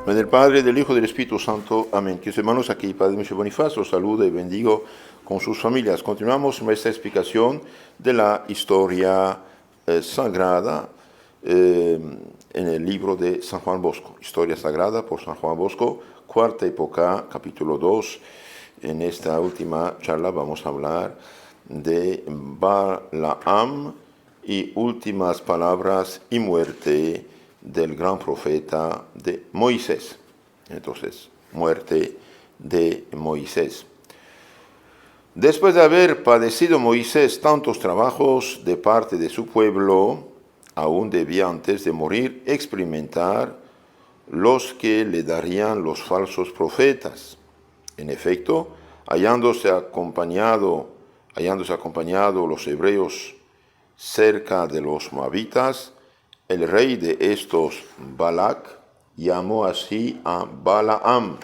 Del Padre, del Hijo y del Espíritu Santo. Amén. Que sus hermanos aquí, Padre Michel Bonifacio, los saluda y bendigo con sus familias. Continuamos nuestra explicación de la historia sagrada en el libro de San Juan Bosco. Historia sagrada por San Juan Bosco, cuarta época, capítulo 2. En esta última charla vamos a hablar de Balaam y últimas palabras y muerte del gran profeta de Moisés. Entonces, muerte de Moisés. Después de haber padecido Moisés tantos trabajos de parte de su pueblo, aún debía antes de morir experimentar los que le darían los falsos profetas. En efecto, hallándose acompañado los hebreos cerca de los moabitas, el rey de estos, Balac, llamó así a Balaam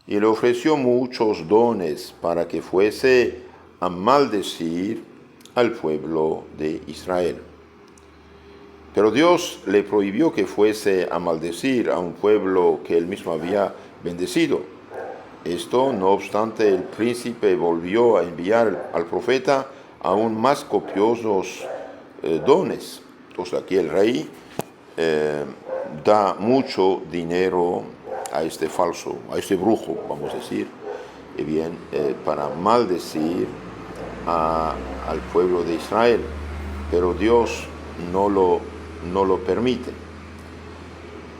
y le ofreció muchos dones para que fuese a maldecir al pueblo de Israel. Pero Dios le prohibió que fuese a maldecir a un pueblo que él mismo había bendecido. Esto, no obstante, el príncipe volvió a enviar al profeta aún más copiosos dones. Entonces aquí el rey da mucho dinero a este falso, a este brujo, vamos a decir, para maldecir al pueblo de Israel. Pero Dios no lo permite.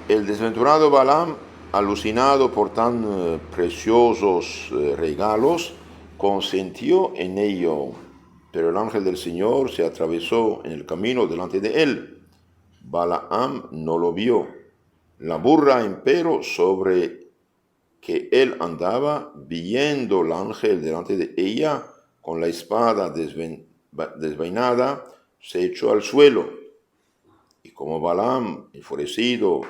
El desventurado Balaam, alucinado por tan preciosos regalos, consentió en ello, pero el ángel del Señor se atravesó en el camino delante de él. Balaam no lo vio. La burra, empero, sobre que él andaba, viendo el ángel delante de ella, con la espada desvainada, se echó al suelo. Y como Balaam, enfurecido,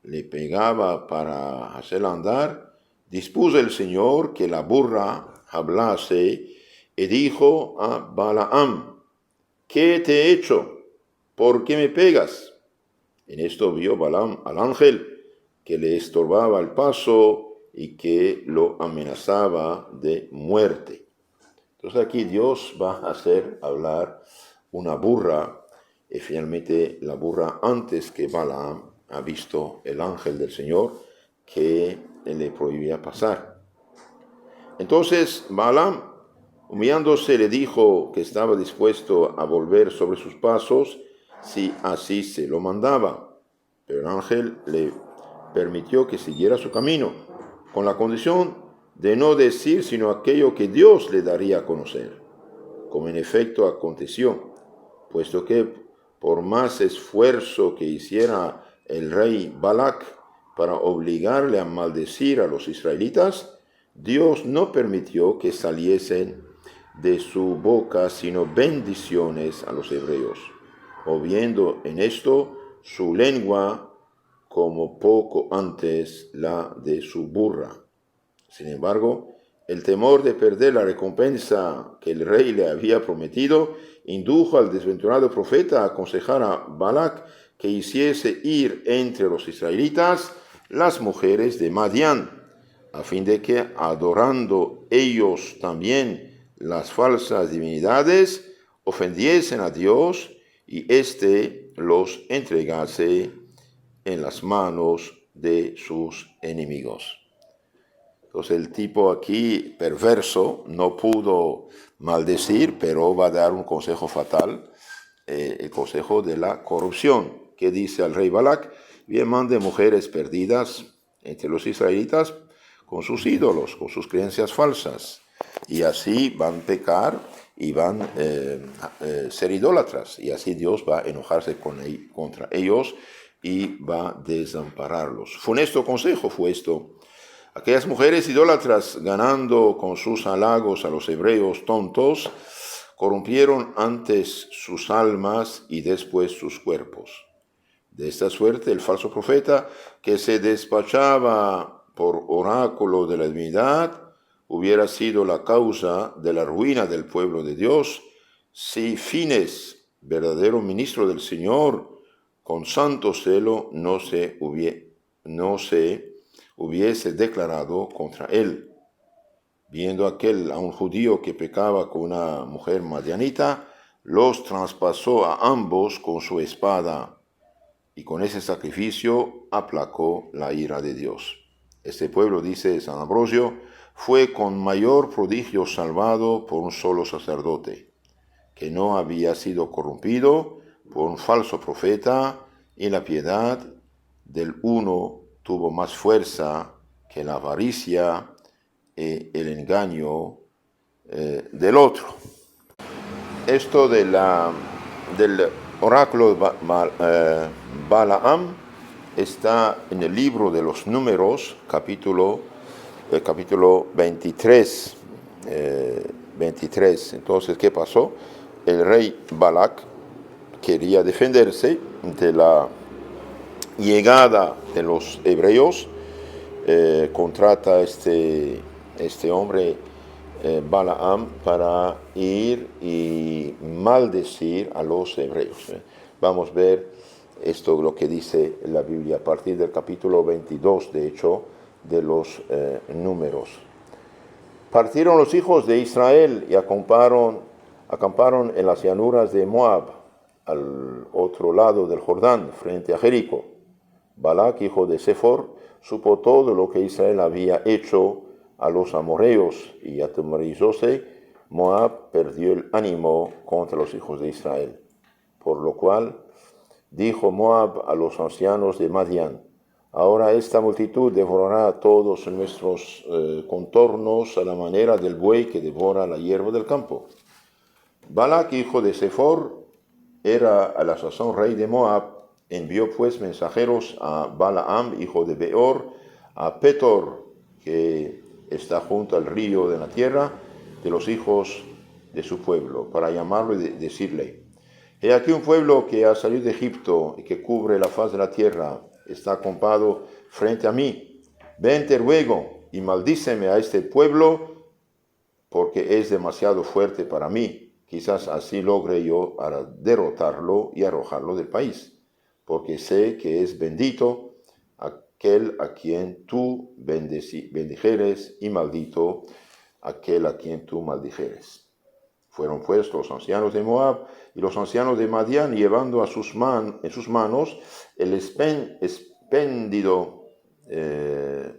le pegaba para hacerla andar, dispuso el Señor que la burra hablase y dijo a Balaam: ¿qué te he hecho? ¿Por qué me pegas? En esto vio Balaam al ángel que le estorbaba el paso y que lo amenazaba de muerte. Entonces aquí Dios va a hacer hablar una burra, y finalmente la burra, antes que Balaam, ha visto el ángel del Señor que le prohibía pasar. Entonces Balaam, humillándose, le dijo que estaba dispuesto a volver sobre sus pasos si así se lo mandaba. Pero el ángel le permitió que siguiera su camino, con la condición de no decir sino aquello que Dios le daría a conocer, como en efecto aconteció, puesto que por más esfuerzo que hiciera el rey Balac para obligarle a maldecir a los israelitas, Dios no permitió que saliesen de su boca sino bendiciones a los hebreos, moviendo en esto su lengua como poco antes la de su burra. Sin embargo, el temor de perder la recompensa que el rey le había prometido indujo al desventurado profeta a aconsejar a Balac que hiciese ir entre los israelitas las mujeres de Madián, a fin de que, adorando ellos también las falsas divinidades, ofendiesen a Dios y éste los entregase en las manos de sus enemigos. Entonces el tipo aquí, perverso, no pudo maldecir, pero va a dar un consejo fatal, el consejo de la corrupción, que dice al rey Balac: bien, mande mujeres perdidas entre los israelitas con sus ídolos, con sus creencias falsas, y así van a pecar y van a ser idólatras, y así Dios va a enojarse contra ellos y va a desampararlos. Funesto consejo fue esto. Aquellas mujeres idólatras, ganando con sus halagos a los hebreos tontos, corrompieron antes sus almas y después sus cuerpos. De esta suerte, el falso profeta, que se despachaba por oráculo de la divinidad, hubiera sido la causa de la ruina del pueblo de Dios, si Fines, verdadero ministro del Señor, con santo celo no se no se hubiese declarado contra él. Viendo aquel a un judío que pecaba con una mujer madianita, los traspasó a ambos con su espada, y con ese sacrificio aplacó la ira de Dios. Este pueblo, dice San Ambrosio, fue con mayor prodigio salvado por un solo sacerdote, que no había sido corrompido por un falso profeta, y la piedad del uno tuvo más fuerza que la avaricia y el engaño del otro. Esto del oráculo de Balaam está en el libro de los Números, capítulo 23. 23. Entonces, ¿qué pasó? El rey Balac quería defenderse de la llegada de los hebreos. Contrata este hombre Balaam para ir y maldecir a los hebreos. Vamos a ver esto, lo que dice la Biblia a partir del capítulo 22, de hecho, de los Números. Partieron los hijos de Israel y acamparon en las llanuras de Moab, al otro lado del Jordán, frente a Jericó. Balac, hijo de Sefor, supo todo lo que Israel había hecho a los amorreos, y atemorizóse. Moab perdió el ánimo contra los hijos de Israel. Por lo cual dijo Moab a los ancianos de Madián: ahora esta multitud devorará todos nuestros contornos a la manera del buey que devora la hierba del campo. Balac, hijo de Sefor, era a la sazón rey de Moab. Envió pues mensajeros a Balaam, hijo de Beor, a Petor, que está junto al río de la tierra de los hijos de su pueblo, para llamarlo y decirle: he aquí un pueblo que ha salido de Egipto y que cubre la faz de la tierra, está acampado frente a mí. Ven, te ruego, y maldíceme a este pueblo, porque es demasiado fuerte para mí. Quizás así logre yo derrotarlo y arrojarlo del país, porque sé que es bendito aquel a quien tú bendijeres, y maldito aquel a quien tú maldijeres. Fueron pues los ancianos de Moab y los ancianos de Madián, llevando en sus manos el espléndido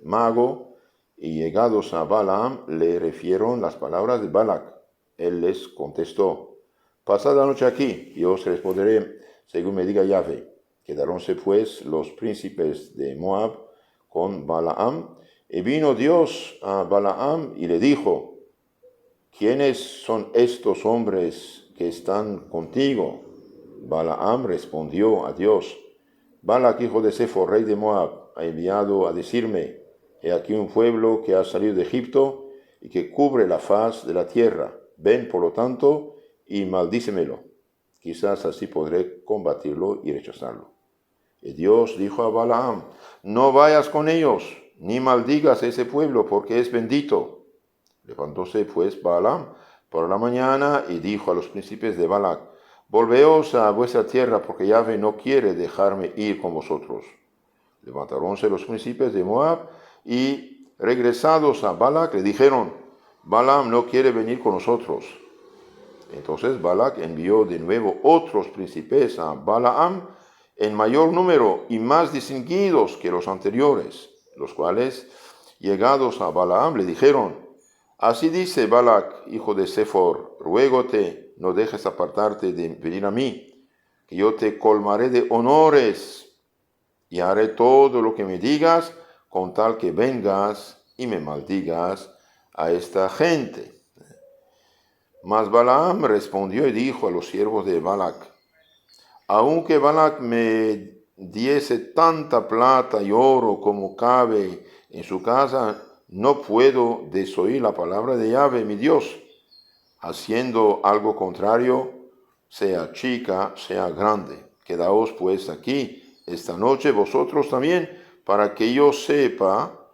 mago, y llegados a Balaam le refirieron las palabras de Balac. Él les contestó: pasad la noche aquí, y os responderé según me diga Yahvé. Quedaronse pues los príncipes de Moab con Balaam, y vino Dios a Balaam y le dijo: ¿quiénes son estos hombres que están contigo? Balaam respondió a Dios: Balac, hijo de Sefor, rey de Moab, ha enviado a decirme: he aquí un pueblo que ha salido de Egipto y que cubre la faz de la tierra. Ven, por lo tanto, y maldícemelo. Quizás así podré combatirlo y rechazarlo. Y Dios dijo a Balaam: no vayas con ellos, ni maldigas a ese pueblo, porque es bendito. Levantóse pues Balaam por la mañana y dijo a los príncipes de Balac: volveos a vuestra tierra, porque Yahvé no quiere dejarme ir con vosotros. Levantaronse los príncipes de Moab y, regresados a Balac, le dijeron: Balaam no quiere venir con nosotros. Entonces Balac envió de nuevo otros príncipes a Balaam, en mayor número y más distinguidos que los anteriores, los cuales, llegados a Balaam, le dijeron: así dice Balac, hijo de Sefor, ruégote, no dejes apartarte de venir a mí, que yo te colmaré de honores, y haré todo lo que me digas, con tal que vengas y me maldigas a esta gente. Mas Balaam respondió y dijo a los siervos de Balac: aunque Balac me diese tanta plata y oro como cabe en su casa, no puedo desoír la palabra de Yahvé, mi Dios. Haciendo algo contrario, sea chica, sea grande. Quedaos pues aquí esta noche vosotros también, para que yo sepa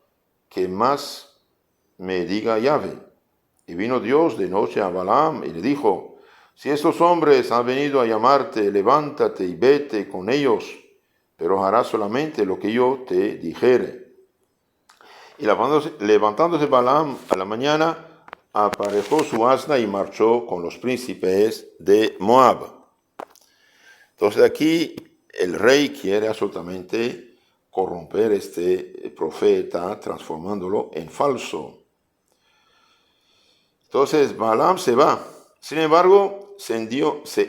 que más me diga Yahvé. Y vino Dios de noche a Balaam y le dijo: si estos hombres han venido a llamarte, levántate y vete con ellos, pero harás solamente lo que yo te dijere. Y levantándose Balaam a la mañana, aparejó su asna y marchó con los príncipes de Moab. Entonces aquí el rey quiere absolutamente corromper este profeta, transformándolo en falso. Entonces Balaam se va. Sin embargo, se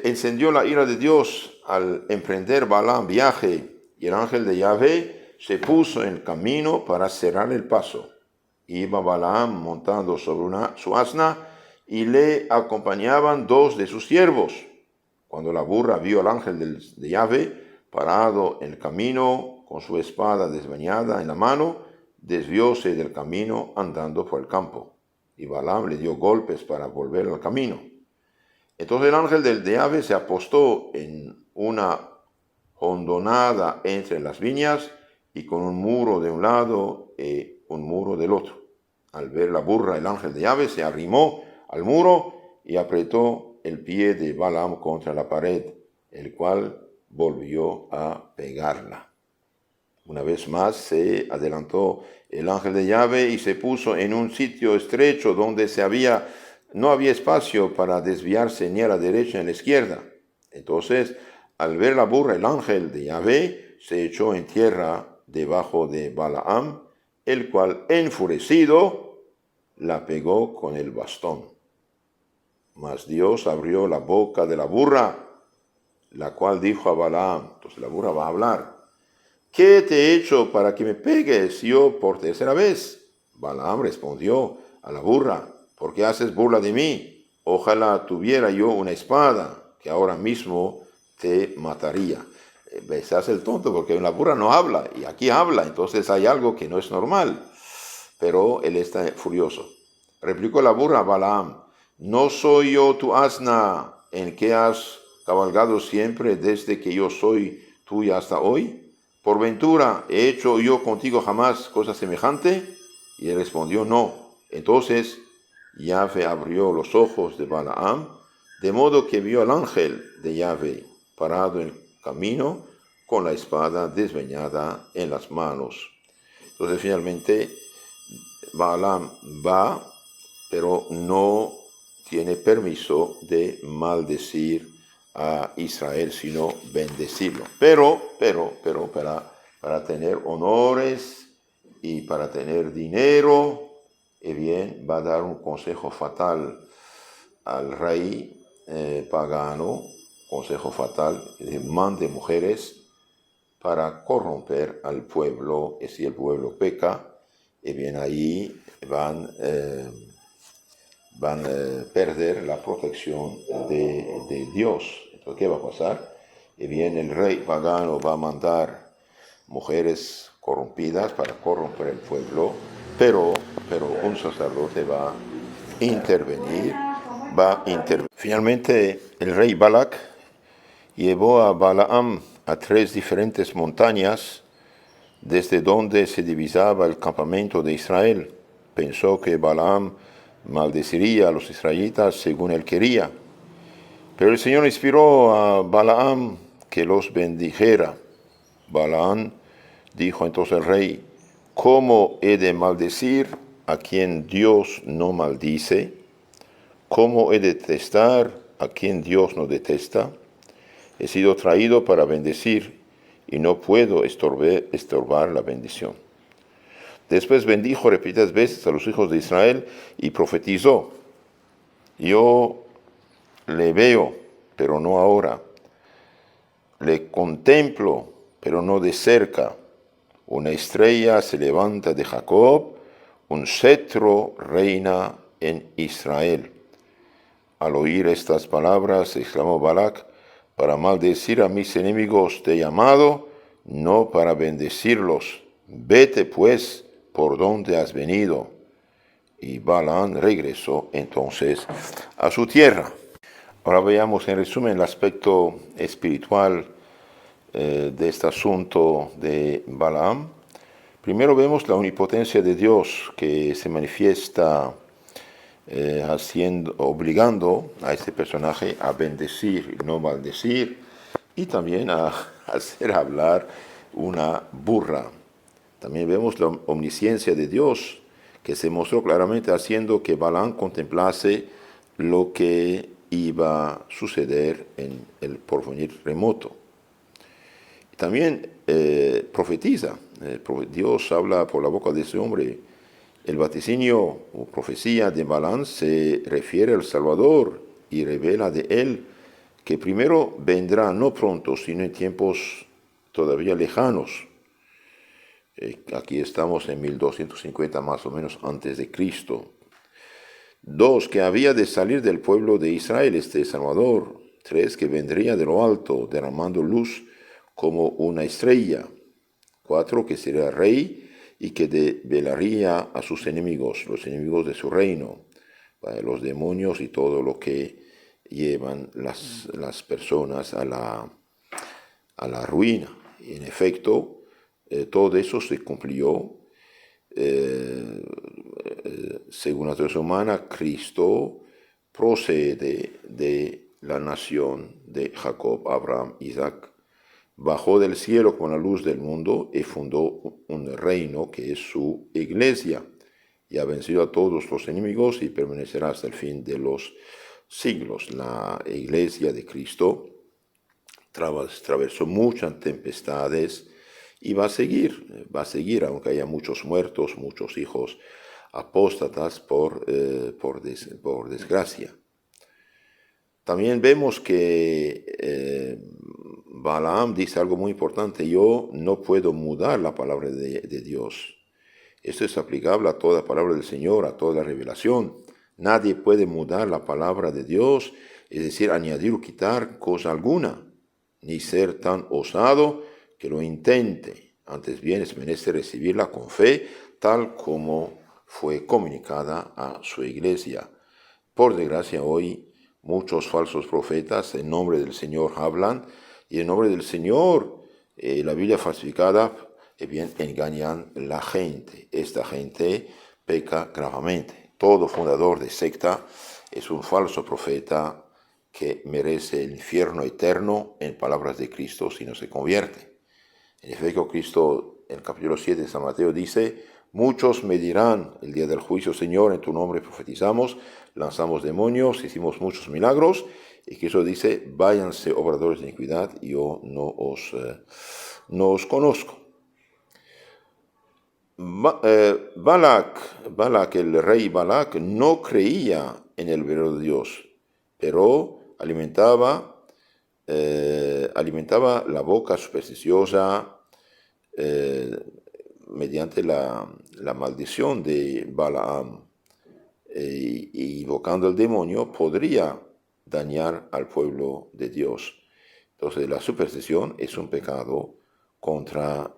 encendió la ira de Dios al emprender Balaam viaje, y el ángel de Yahvé se puso en camino para cerrar el paso. Iba Balaam montando sobre su asna, y le acompañaban 2 de sus siervos. Cuando la burra vio al ángel de Yahvé parado en el camino con su espada desvañada en la mano, desvióse del camino andando por el campo. Y Balaam le dio golpes para volver al camino. Entonces el ángel de Yahvé se apostó en una hondonada entre las viñas y con un muro de un lado y un muro del otro. Al ver la burra, el ángel de Yahvé se arrimó al muro y apretó el pie de Balaam contra la pared, el cual volvió a pegarla. Una vez más se adelantó el ángel de Yahvé y se puso en un sitio estrecho donde no había espacio para desviarse ni a la derecha ni a la izquierda. Entonces, al ver la burra, el ángel de Yahvé se echó en tierra debajo de Balaam, el cual, enfurecido, la pegó con el bastón. Mas Dios abrió la boca de la burra, la cual dijo a Balaam, entonces la burra va a hablar: ¿qué te he hecho para que me pegues yo por tercera vez? Balaam respondió a la burra: ¿por qué haces burla de mí? Ojalá tuviera yo una espada, que ahora mismo te mataría. Se hace el tonto porque la burra no habla, y aquí habla, entonces hay algo que no es normal. Pero él está furioso. Replicó la burra a Balaam: ¿no soy yo tu asna en que has cabalgado siempre desde que yo soy tuya hasta hoy? ¿Por ventura he hecho yo contigo jamás cosa semejante? Y él respondió: no. Entonces Yahvé abrió los ojos de Balaam, de modo que vio al ángel de Yahvé parado en el camino con la espada desvañada en las manos. Entonces finalmente Balaam va, pero no tiene permiso de maldecir a Israel, sino bendecirlo. Pero para tener honores y para tener dinero, bien, va a dar un consejo fatal al rey pagano, consejo fatal, de mande mujeres para corromper al pueblo, y si el pueblo peca, bien ahí van a perder la protección de Dios. Entonces, ¿qué va a pasar? Y bien, el rey pagano va a mandar mujeres corrompidas para corromper el pueblo, pero un sacerdote va a intervenir. Finalmente, el rey Balak llevó a Balaam a 3 diferentes montañas desde donde se divisaba el campamento de Israel. Pensó que Balaam maldeciría a los israelitas según él quería. Pero el Señor inspiró a Balaam que los bendijera. Balaam dijo entonces al rey: ¿cómo he de maldecir a quien Dios no maldice? ¿Cómo he de detestar a quien Dios no detesta? He sido traído para bendecir y no puedo estorbar la bendición. Después bendijo repetidas veces a los hijos de Israel y profetizó: yo le veo, pero no ahora. Le contemplo, pero no de cerca. Una estrella se levanta de Jacob, un cetro reina en Israel. Al oír estas palabras, exclamó Balac: para maldecir a mis enemigos te he llamado, no para bendecirlos. Vete pues por donde has venido. Y Balaam regresó entonces a su tierra. Ahora veamos en resumen el aspecto espiritual de este asunto de Balaam. Primero vemos la omnipotencia de Dios que se manifiesta obligando a este personaje a bendecir y no maldecir, y también a hacer hablar una burra. También vemos la omnisciencia de Dios, que se mostró claramente haciendo que Balaam contemplase lo que iba a suceder en el porvenir remoto. También profetiza. Dios habla por la boca de ese hombre. El vaticinio o profecía de Balaam se refiere al Salvador y revela de él que primero vendrá, no pronto, sino en tiempos todavía lejanos. Aquí estamos en 1250 más o menos antes de Cristo. 2, que había de salir del pueblo de Israel este Salvador. 3, que vendría de lo alto, derramando luz como una estrella. 4, que sería rey y que develaría a sus enemigos, los enemigos de su reino, los demonios y todo lo que llevan las personas a la ruina. Y en efecto, todo eso se cumplió. Según la tradición humana, Cristo procede de la nación de Jacob, Abraham, Isaac, bajó del cielo con la luz del mundo y fundó un reino que es su iglesia, y ha vencido a todos los enemigos y permanecerá hasta el fin de los siglos. La iglesia de Cristo atravesó muchas tempestades y va a seguir, aunque haya muchos muertos, muchos hijos apóstatas por desgracia. También vemos que Balaam dice algo muy importante: yo no puedo mudar la palabra de Dios. Esto es aplicable a toda palabra del Señor, a toda revelación. Nadie puede mudar la palabra de Dios, es decir, añadir o quitar cosa alguna, ni ser tan osado que lo intente. Antes bien es menester recibirla con fe, tal como fue comunicada a su iglesia. Por desgracia, hoy muchos falsos profetas en nombre del Señor hablan, y en nombre del Señor la Biblia falsificada bien engañan la gente. Esta gente peca gravemente. Todo fundador de secta es un falso profeta que merece el infierno eterno, en palabras de Cristo, si no se convierte. En efecto, Cristo en el capítulo 7 de San Mateo dice: muchos me dirán el día del juicio: Señor, en tu nombre profetizamos, lanzamos demonios, hicimos muchos milagros. Y Cristo dice: váyanse, obradores de iniquidad, yo no os conozco. Balac, el rey Balac, no creía en el verdadero Dios, pero alimentaba la boca supersticiosa mediante la maldición de Balaam, y invocando al demonio podría dañar al pueblo de Dios. Entonces la superstición es un pecado contra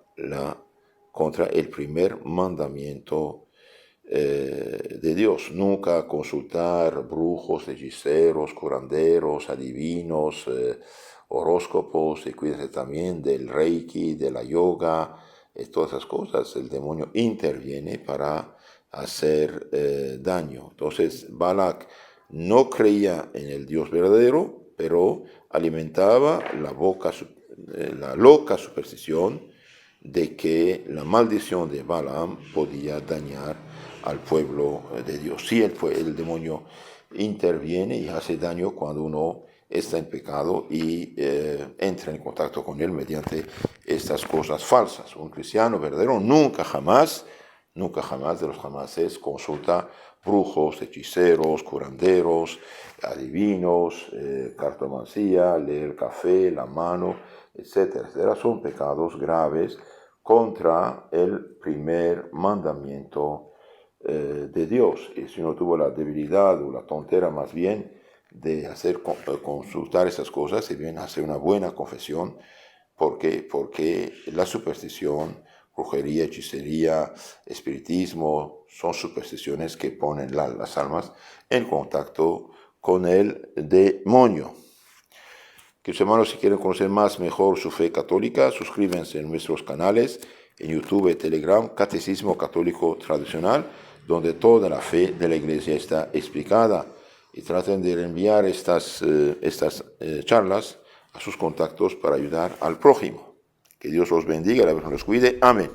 el primer mandamiento de Dios. Nunca consultar brujos, hechiceros, curanderos, adivinos, horóscopos, y cuídense también del reiki, de la yoga, todas esas cosas. El demonio interviene para hacer daño. Entonces Balac no creía en el Dios verdadero, pero alimentaba la loca superstición de que la maldición de Balaam podía dañar al pueblo de Dios. Sí, el demonio interviene y hace daño cuando uno está en pecado y entra en contacto con él mediante estas cosas falsas. Un cristiano verdadero nunca jamás de los jamases consulta brujos, hechiceros, curanderos, adivinos, cartomancía, leer café, la mano, etcétera, etcétera. Son pecados graves contra el primer mandamiento de Dios. Y si uno tuvo la debilidad o la tontera más bien de consultar esas cosas, y bien hacer una buena confesión, porque la superstición, brujería, hechicería, espiritismo, son supersticiones que ponen las almas en contacto con el demonio. Queridos hermanos, si quieren conocer mejor su fe católica, suscríbanse en nuestros canales en YouTube y Telegram, Catecismo Católico Tradicional, donde toda la fe de la Iglesia está explicada, y traten de enviar estas charlas a sus contactos para ayudar al prójimo. Que Dios los bendiga, la Virgen los cuide. Amén.